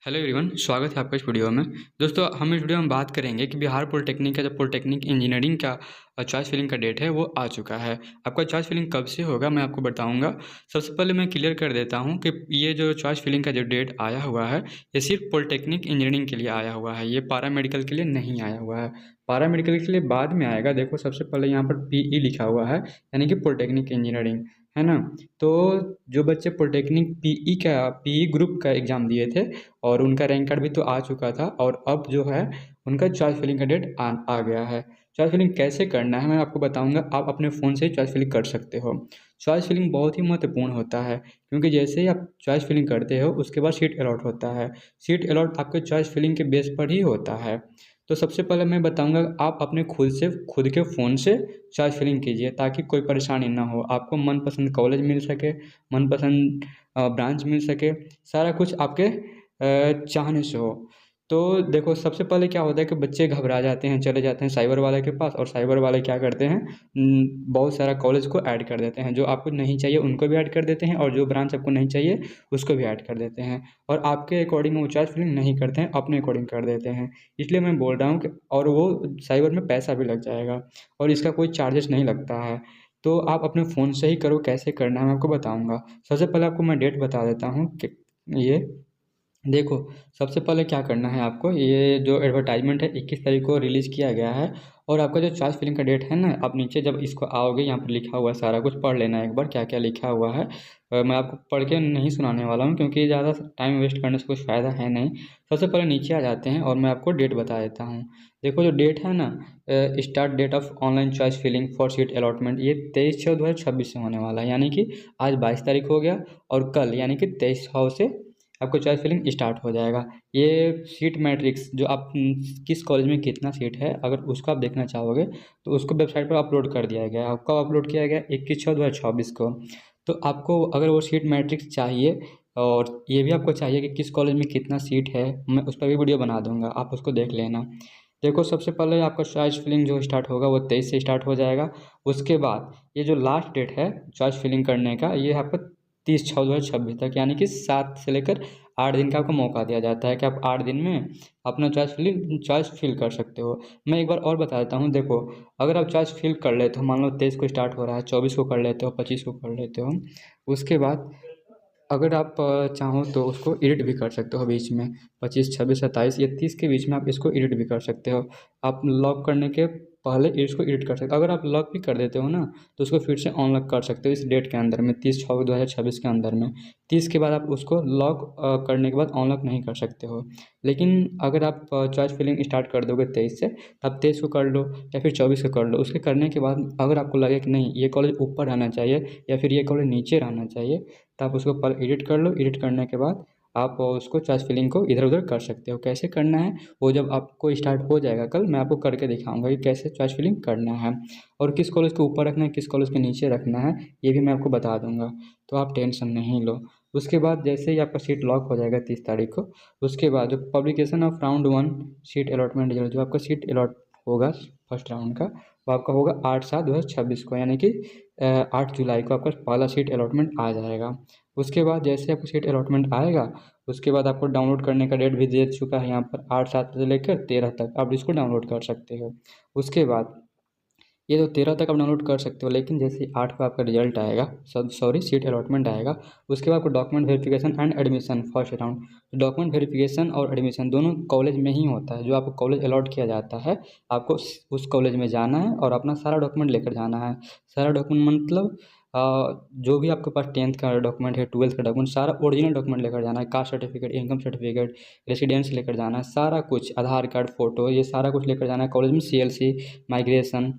Hello everyone, स्वागत है आपका इस वीडियो में। दोस्तों, हम इस वीडियो में बात करेंगे कि बिहार पॉलिटेक्निक का जो पॉलिटेक्निक इंजीनियरिंग का चॉइस फिलिंग का डेट है वो आ चुका है। आपका चॉइस फिलिंग कब से होगा मैं आपको बताऊंगा। सबसे पहले मैं क्लियर कर देता हूं कि ये जो चॉइस फिलिंग का जो डेट आया हुआ है ये सिर्फ पॉलिटेक्निक इंजीनियरिंग के लिए आया हुआ है, ये पारा मेडिकल के लिए नहीं आया हुआ है। पारा मेडिकल के लिए बाद में आएगा। देखो, सबसे पहले यहाँ पर पीई लिखा हुआ है, यानी कि पॉलिटेक्निक इंजीनियरिंग, है ना। तो जो बच्चे पॉलिटेक्निक पीई ग्रुप का एग्ज़ाम दिए थे और उनका रैंक कार्ड भी तो आ चुका था, और अब जो है उनका चॉइस फिलिंग का डेट आ गया है। चॉइस फिलिंग कैसे करना है मैं आपको बताऊंगा। आप अपने फ़ोन से ही चॉइस फिलिंग कर सकते हो। चॉइस फिलिंग बहुत ही महत्वपूर्ण होता है, क्योंकि जैसे ही आप चॉइस फिलिंग करते हो उसके बाद सीट अलॉट होता है। सीट अलॉट आपके चॉइस फिलिंग के बेस पर ही होता है। तो सबसे पहले मैं बताऊंगा, आप अपने खुद के फ़ोन से चॉइस फिलिंग कीजिए, ताकि कोई परेशानी ना हो, आपको मनपसंद कॉलेज मिल सके, मनपसंद ब्रांच मिल सके, सारा कुछ आपके चाहने से हो। तो देखो, सबसे पहले क्या होता है कि बच्चे घबरा जाते हैं, चले जाते हैं साइबर वाले के पास, और साइबर वाले क्या करते हैं, बहुत सारा कॉलेज को ऐड कर देते हैं। जो आपको नहीं चाहिए उनको भी ऐड कर देते हैं, और जो ब्रांच आपको नहीं चाहिए उसको भी ऐड कर देते हैं। और आपके अकॉर्डिंग वो चॉइस फिलिंग नहीं करते हैं, अपने अकॉर्डिंग कर देते हैं। इसलिए मैं बोल रहा हूँ कि, और वो साइबर में पैसा भी लग जाएगा, और इसका कोई चार्जेस नहीं लगता है। तो आप अपने फ़ोन से ही करो। कैसे करना है मैं आपको बताऊँगा। सबसे पहले आपको मैं डेट बता देता हूँ कि ये देखो, सबसे पहले क्या करना है आपको, ये जो एडवर्टाइजमेंट है 21 तारीख को रिलीज़ किया गया है। और आपका जो चॉइस फिलिंग का डेट है ना, आप नीचे जब इसको आओगे यहाँ पर लिखा हुआ है, सारा कुछ पढ़ लेना एक बार क्या क्या लिखा हुआ है। मैं आपको पढ़ के नहीं सुनाने वाला हूँ, क्योंकि ज़्यादा टाइम वेस्ट करने से कुछ फ़ायदा है नहीं। सबसे पहले नीचे आ जाते हैं और मैं आपको डेट बता देता हूँ। देखो, जो डेट है ना, start date of online choice filling for seat allotment, ये 23/6/2026 से होने वाला है। यानी कि आज 22 तारीख हो गया, और कल यानी कि 23/6 से आपको चॉइस फिलिंग स्टार्ट हो जाएगा। ये सीट मैट्रिक्स, जो आप किस कॉलेज में कितना सीट है, अगर उसको आप देखना चाहोगे तो उसको वेबसाइट पर अपलोड कर दिया गया है। कब अपलोड किया गया? 21/6/2024 को। तो आपको अगर वो सीट मैट्रिक्स चाहिए, और ये भी आपको चाहिए कि किस कॉलेज में कितना सीट है, मैं उस पर भी वीडियो बना दूंगा, आप उसको देख लेना। देखो, सबसे पहले आपका चॉइस फिलिंग जो स्टार्ट होगा वो 23 से स्टार्ट हो जाएगा। उसके बाद ये जो लास्ट डेट है चॉइस फिलिंग करने का, ये आपका 30/6/2026 तक, यानी कि 7 से लेकर 8 दिन का आपको मौका दिया जाता है कि आप 8 दिन में अपना चॉइस फिल कर सकते हो। मैं एक बार और बता देता हूँ। देखो, अगर आप चॉइस फिल कर लेते हो, मान लो 23 को स्टार्ट हो रहा है, 24 को कर लेते हो, 25 को कर लेते हो, उसके बाद अगर आप चाहो तो उसको एडिट भी कर सकते हो बीच में। 25, 26, 27 या 30 के बीच में आप इसको एडिट भी कर सकते हो। आप लॉक करने के पहले इसको एडिट कर सकते हो। अगर आप लॉक भी कर देते हो ना, तो उसको फिर से अनलॉक कर सकते हो इस डेट के अंदर में, 30/6/2026 के अंदर में। 30 के बाद आप उसको लॉक करने के बाद अनलॉक नहीं कर सकते हो। लेकिन अगर आप चॉइस फिलिंग स्टार्ट कर दोगे 23 से, तब 23 को कर लो या फिर 24 को कर लो। उसके करने के बाद अगर आपको लगे कि नहीं, ये कॉलेज ऊपर रहना चाहिए या फिर ये कॉलेज नीचे रहना चाहिए, तो आप उसको पहले एडिट कर लो। एडिट करने के बाद आप उसको चॉइस फिलिंग को इधर उधर कर सकते हो। कैसे करना है वो जब आपको स्टार्ट हो जाएगा कल, मैं आपको करके दिखाऊंगा कि कैसे चॉइस फिलिंग करना है, और किस कॉलेज को ऊपर रखना है, किस कॉलेज के नीचे रखना है, ये भी मैं आपको बता दूंगा। तो आप टेंशन नहीं लो। उसके बाद जैसे ही आपका सीट लॉक हो जाएगा 30 तारीख को, उसके बाद जो publication of round 1 seat allotment result, जो आपका सीट अलॉट होगा फर्स्ट राउंड का, वो आपका होगा 8/7/2026 को, यानी कि 8 जुलाई को आपका पहला सीट अलॉटमेंट आ जाएगा। उसके बाद जैसे आपको सीट अलॉटमेंट आएगा, उसके बाद आपको डाउनलोड करने का डेट भी दे चुका है यहाँ पर, 8/7 से लेकर 13 तक आप इसको डाउनलोड कर सकते हो। उसके बाद ये तो 13 तक आप डाउनलोड कर सकते हो, लेकिन जैसे 8 को आपका रिजल्ट आएगा, सब सॉरी सीट अलॉटमेंट आएगा, उसके बाद आपको document verification and admission first round. Document verification और एडमिशन दोनों कॉलेज में ही होता है। जो आपको कॉलेज अलॉट किया जाता है, आपको उस कॉलेज में जाना है और अपना सारा डॉक्यूमेंट लेकर जाना है। सारा डॉक्यूमेंट मतलब जो भी आपके पास 10th का डॉक्यूमेंट है, 12th का डॉक्यूमेंट, सारा ओरिजिनल डॉक्यूमेंट लेकर जाना है। Caste certificate, income certificate, residence लेकर जाना है, सारा कुछ, आधार कार्ड, फ़ोटो, ये सारा कुछ लेकर जाना है कॉलेज में। CLC, migration.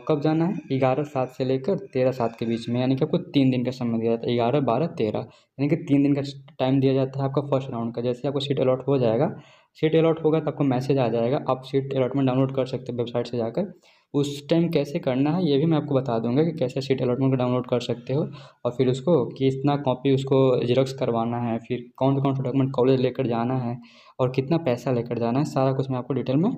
कब जाना है? 11/7 से लेकर 13/7 के बीच में, यानी कि आपको 3 दिन का समय दिया जाता है, 11, 12, 13, यानी कि 3 दिन का टाइम दिया जाता है आपका फर्स्ट राउंड का। जैसे आपको सीट अलॉट हो जाएगा, सीट अलॉट होगा तो आपको मैसेज आ जाएगा, आप सीट अलॉटमेंट डाउनलोड कर सकते हो वेबसाइट से जाकर। उस टाइम कैसे करना है ये भी मैं आपको बता दूंगा कि कैसे सीट अलॉटमेंट को डाउनलोड कर सकते हो, और फिर उसको कितना कॉपी उसको जेरॉक्स करवाना है, फिर कौन कौन सा डॉक्यूमेंट कॉलेज लेकर जाना है, और कितना पैसा लेकर जाना है, सारा कुछ मैं आपको डिटेल में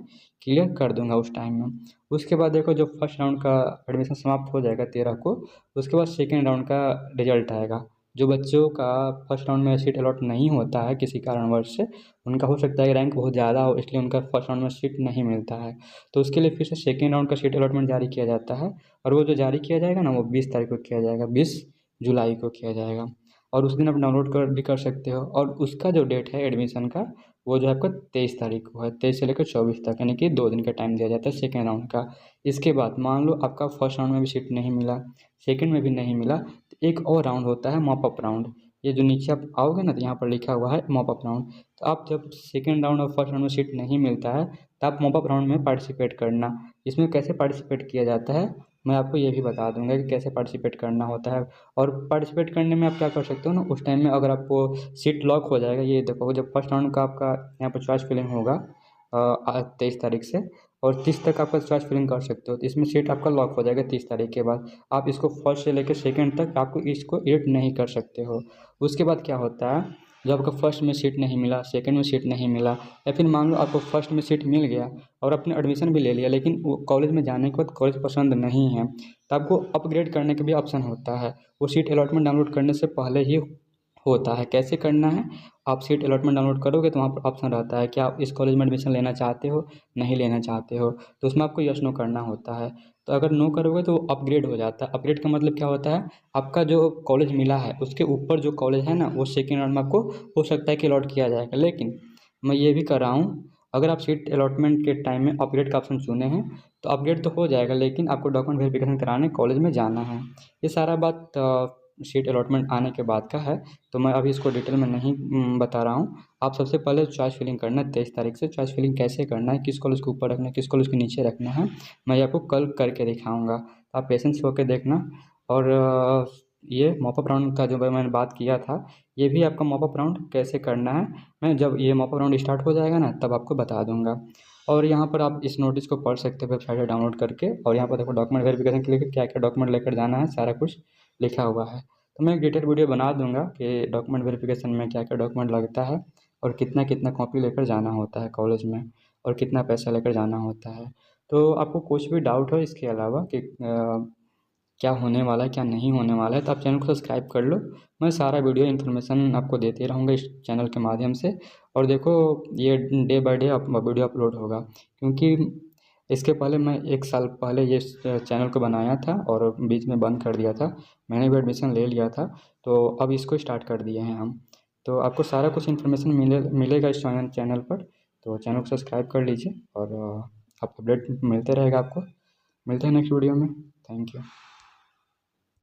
क्लियर कर दूंगा उस टाइम में। उसके बाद देखो, जब फर्स्ट राउंड का एडमिशन समाप्त हो जाएगा 13 को, उसके बाद सेकेंड राउंड का रिजल्ट आएगा। जो बच्चों का फर्स्ट राउंड में सीट अलॉट नहीं होता है किसी कारणवश से, उनका हो सकता है कि रैंक बहुत ज़्यादा हो, इसलिए उनका फर्स्ट राउंड में सीट नहीं मिलता है, तो उसके लिए फिर से सेकेंड राउंड का सीट अलॉटमेंट जारी किया जाता है। और वो जो जारी किया जाएगा ना, वो 20 तारीख को किया जाएगा, 20 जुलाई को किया जाएगा। और उस दिन आप डाउनलोड भी कर सकते हो। और उसका जो डेट है एडमिशन का, वो जो है आपका 23 तारीख को है, 23 से लेकर 24 तक, यानी कि 2 दिन का टाइम दिया जाता है सेकेंड राउंड का। इसके बाद मान लो आपका फर्स्ट राउंड में भी सीट नहीं मिला, सेकेंड में भी नहीं मिला, तो एक और राउंड होता है मॉप अप राउंड। ये जो नीचे आप आओगे ना, तो यहाँ पर लिखा हुआ है मॉप अप राउंड। तो आप जब सेकेंड राउंड और फर्स्ट राउंड में सीट नहीं मिलता है, तो आप मॉप अप राउंड में पार्टिसिपेट करना। इसमें कैसे पार्टिसिपेट किया जाता है, मैं आपको ये भी बता दूंगा कि कैसे पार्टिसिपेट करना होता है। और पार्टिसिपेट करने में आप क्या कर सकते हो ना, उस टाइम में अगर आपको सीट लॉक हो जाएगा, ये देखो जब फर्स्ट राउंड का आपका यहाँ पर चॉइस फिलिंग होगा 23 तारीख से, और 30 तक आपका चॉइस फिलिंग कर सकते हो, तो इसमें सीट आपका लॉक हो जाएगा 30 तारीख के बाद। आप इसको फर्स्ट से लेकर सेकेंड तक आपको इसको एडिट नहीं कर सकते हो। उसके बाद क्या होता है, जब आपको फर्स्ट में सीट नहीं मिला, सेकंड में सीट नहीं मिला, या फिर मान लो आपको फर्स्ट में सीट मिल गया और आपने एडमिशन भी ले लिया, लेकिन वो कॉलेज में जाने के बाद कॉलेज पसंद नहीं है, तो आपको अपग्रेड करने का भी ऑप्शन होता है। वो सीट अलॉटमेंट डाउनलोड करने से पहले ही होता है। कैसे करना है, आप सीट अलॉटमेंट डाउनलोड करोगे तो वहाँ पर ऑप्शन रहता है कि आप इस कॉलेज में एडमिशन लेना चाहते हो, नहीं लेना चाहते हो, तो उसमें आपको यस नो करना होता है। तो अगर नो करोगे तो वो अपग्रेड हो जाता है। अपग्रेड का मतलब क्या होता है, आपका जो कॉलेज मिला है उसके ऊपर जो कॉलेज है ना, वो सेकेंड राउंड में आपको हो सकता है कि अलॉट किया जाएगा। लेकिन मैं ये भी कर रहा हूँ, अगर आप सीट अलॉटमेंट के टाइम में अपग्रेड का ऑप्शन चुने हैं, तो अपग्रेड तो हो जाएगा, लेकिन आपको डॉक्यूमेंट वेरिफिकेशन कराने कॉलेज में जाना है। ये सारा बात सीट अलॉटमेंट आने के बाद का है, तो मैं अभी इसको डिटेल में नहीं बता रहा हूँ। आप सबसे पहले चॉइस फिलिंग करना है 23 तारीख से। चॉइस फिलिंग कैसे करना है, किस कॉलेज के ऊपर रखना है, किस कॉलेज के नीचे रखना है, मैं ये आपको कल करके दिखाऊंगा। आप पेशेंस होकर देखना। और ये मॉपअप राउंड का जो मैंने बात किया था, ये भी आपका मॉपअप राउंड कैसे करना है, मैं जब ये मॉपअप राउंड स्टार्ट हो जाएगा ना, तब आपको बता दूंगा। और यहाँ पर आप इस नोटिस को पढ़ सकते हो वेबसाइट से डाउनलोड करके। और यहाँ पर देखो डॉक्यूमेंट वेरिफिकेशन के लिए क्या क्या डॉक्यूमेंट लेकर जाना है, सारा कुछ लिखा हुआ है। तो मैं एक डिटेल वीडियो बना दूंगा कि डॉक्यूमेंट वेरिफिकेशन में क्या क्या डॉक्यूमेंट लगता है, और कितना कितना कॉपी लेकर जाना होता है कॉलेज में, और कितना पैसा लेकर जाना होता है। तो आपको कुछ भी डाउट हो इसके अलावा कि क्या होने वाला है क्या नहीं होने वाला है, तो आप चैनल को सब्सक्राइब कर लो। मैं सारा वीडियो इन्फॉर्मेशन आपको देते रहूँगा इस चैनल के माध्यम से। और देखो, ये day by day video upload होगा, क्योंकि इसके पहले मैं 1 साल पहले ये चैनल को बनाया था और बीच में बंद कर दिया था। मैंने भी एडमिशन ले लिया था, तो अब इसको स्टार्ट कर दिए हैं हम। तो आपको सारा कुछ इन्फॉर्मेशन मिलेगा इस चैनल पर। तो चैनल को सब्सक्राइब कर लीजिए, और आप अपडेट मिलते रहेगा आपको। मिलते हैं नेक्स्ट वीडियो में। Thank you.